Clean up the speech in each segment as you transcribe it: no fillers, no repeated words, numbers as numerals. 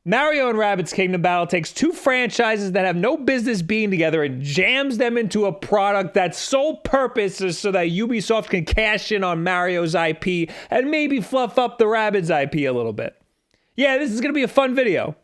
Mario and Rabbids Kingdom Battle takes two franchises that have no business being together and jams them into a product that's sole purpose is so that Ubisoft can cash in on Mario's IP and maybe fluff up the Rabbids IP a little bit. Yeah, this is going to be a fun video.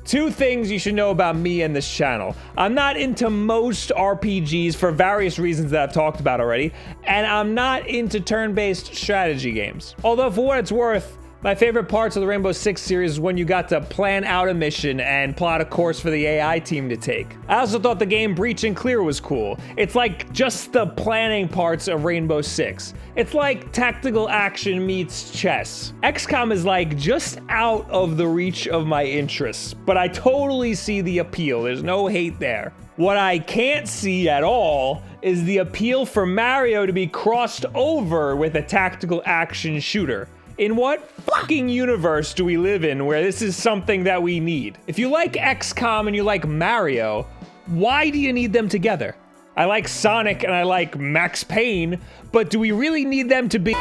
Two things you should know about me and this channel. I'm not into most RPGs for various reasons that I've talked about already, and I'm not into turn-based strategy games. Although for what it's worth, my favorite parts of the Rainbow Six series is when you got to plan out a mission and plot a course for the AI team to take. I also thought the game Breach and Clear was cool. It's like just the planning parts of Rainbow Six. It's like tactical action meets chess. XCOM is like just out of the reach of my interests, but I totally see the appeal. There's no hate there. What I can't see at all is the appeal for Mario to be crossed over with a tactical action shooter. In what fucking universe do we live in where this is something that we need? If you like XCOM and you like Mario, why do you need them together? I like Sonic and I like Max Payne, but do we really need them to be?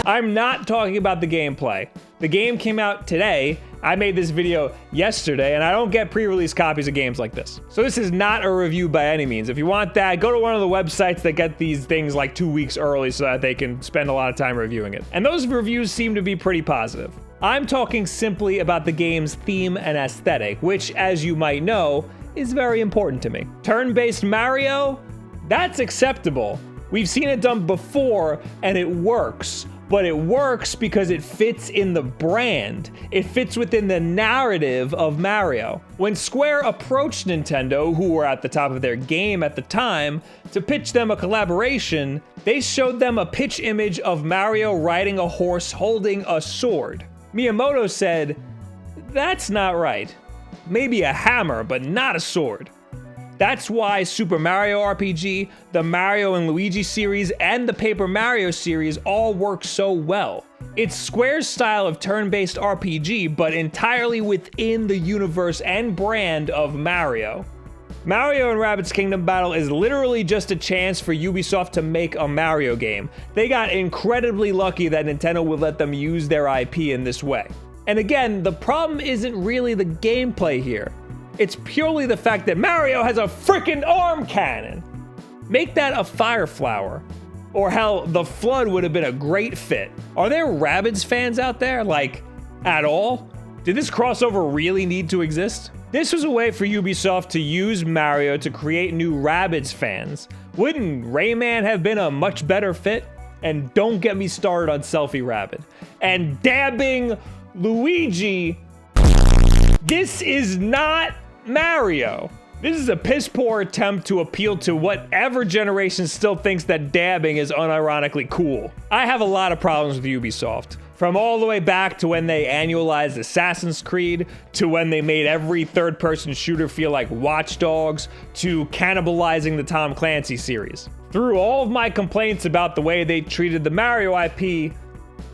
I'm not talking about the gameplay. The game came out today. I made this video yesterday, and I don't get pre-release copies of games like this. So this is not a review by any means. If you want that, go to one of the websites that get these things like 2 weeks early so that they can spend a lot of time reviewing it. And those reviews seem to be pretty positive. I'm talking simply about the game's theme and aesthetic, which, as you might know, is very important to me. Turn-based Mario? That's acceptable. We've seen it done before, and it works. But it works because it fits in the brand. It fits within the narrative of Mario. When Square approached Nintendo, who were at the top of their game at the time, to pitch them a collaboration, they showed them a pitch image of Mario riding a horse holding a sword. Miyamoto said, "That's not right. Maybe a hammer, but not a sword." That's why Super Mario RPG, the Mario and Luigi series, and the Paper Mario series all work so well. It's Square's style of turn-based RPG, but entirely within the universe and brand of Mario. Mario and Rabbids Kingdom Battle is literally just a chance for Ubisoft to make a Mario game. They got incredibly lucky that Nintendo would let them use their IP in this way. And again, the problem isn't really the gameplay here. It's purely the fact that Mario has a freaking arm cannon. Make that a fire flower. Or hell, the Flood would have been a great fit. Are there Rabbids fans out there? Like, at all? Did this crossover really need to exist? This was a way for Ubisoft to use Mario to create new Rabbids fans. Wouldn't Rayman have been a much better fit? And don't get me started on Selfie Rabbid. And dabbing Luigi. This is not Mario. This is a piss poor attempt to appeal to whatever generation still thinks that dabbing is unironically cool. I have a lot of problems with Ubisoft. From all the way back to when they annualized Assassin's Creed, to when they made every third-person shooter feel like Watch Dogs, to cannibalizing the Tom Clancy series. Through all of my complaints about the way they treated the Mario IP,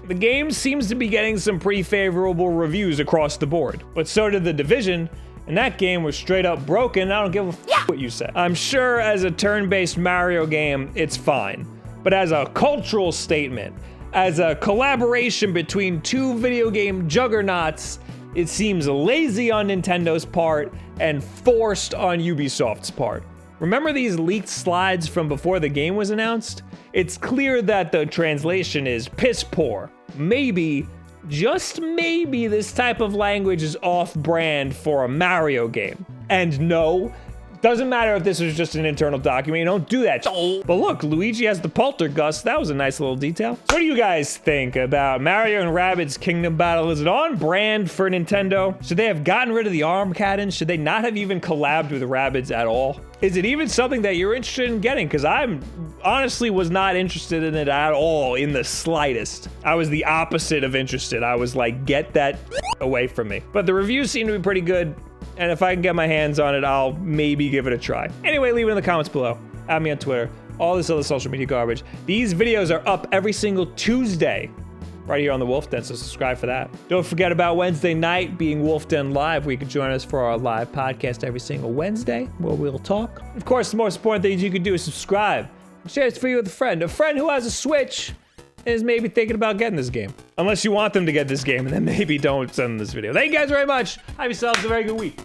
the game seems to be getting some pretty favorable reviews across the board. But so did The Division, and that game was straight up broken. I don't give a f what you say. I'm sure as a turn-based Mario game, it's fine. But as a cultural statement, as a collaboration between two video game juggernauts, it seems lazy on Nintendo's part and forced on Ubisoft's part. Remember these leaked slides from before the game was announced? It's clear that the translation is piss poor. Maybe, just maybe, this type of language is off-brand for a Mario game. And no, doesn't matter if this was just an internal document, you don't do that. But look, Luigi has the poltergust. That was a nice little detail. So what do you guys think about Mario and Rabbids Kingdom Battle? Is it on brand for Nintendo? Should they have gotten rid of the arm cannon? Should they not have even collabed with Rabbids at all? Is it even something that you're interested in getting? Because I'm honestly was not interested in it at all in the slightest. I was the opposite of interested. I was like, get that away from me. But the reviews seem to be pretty good. And if I can get my hands on it, I'll maybe give it a try. Anyway, leave it in the comments below. Add me on Twitter, all this other social media garbage. These videos are up every single Tuesday right here on the Wulff Den, so subscribe for that. Don't forget about Wednesday night being Wulff Den Live, where you can join us for our live podcast every single Wednesday, where we'll talk. Of course, the most important thing you can do is subscribe. Share this video with a friend who has a Switch and is maybe thinking about getting this game. Unless you want them to get this game, and then maybe don't send them this video. Thank you guys very much. Have yourselves a very good week.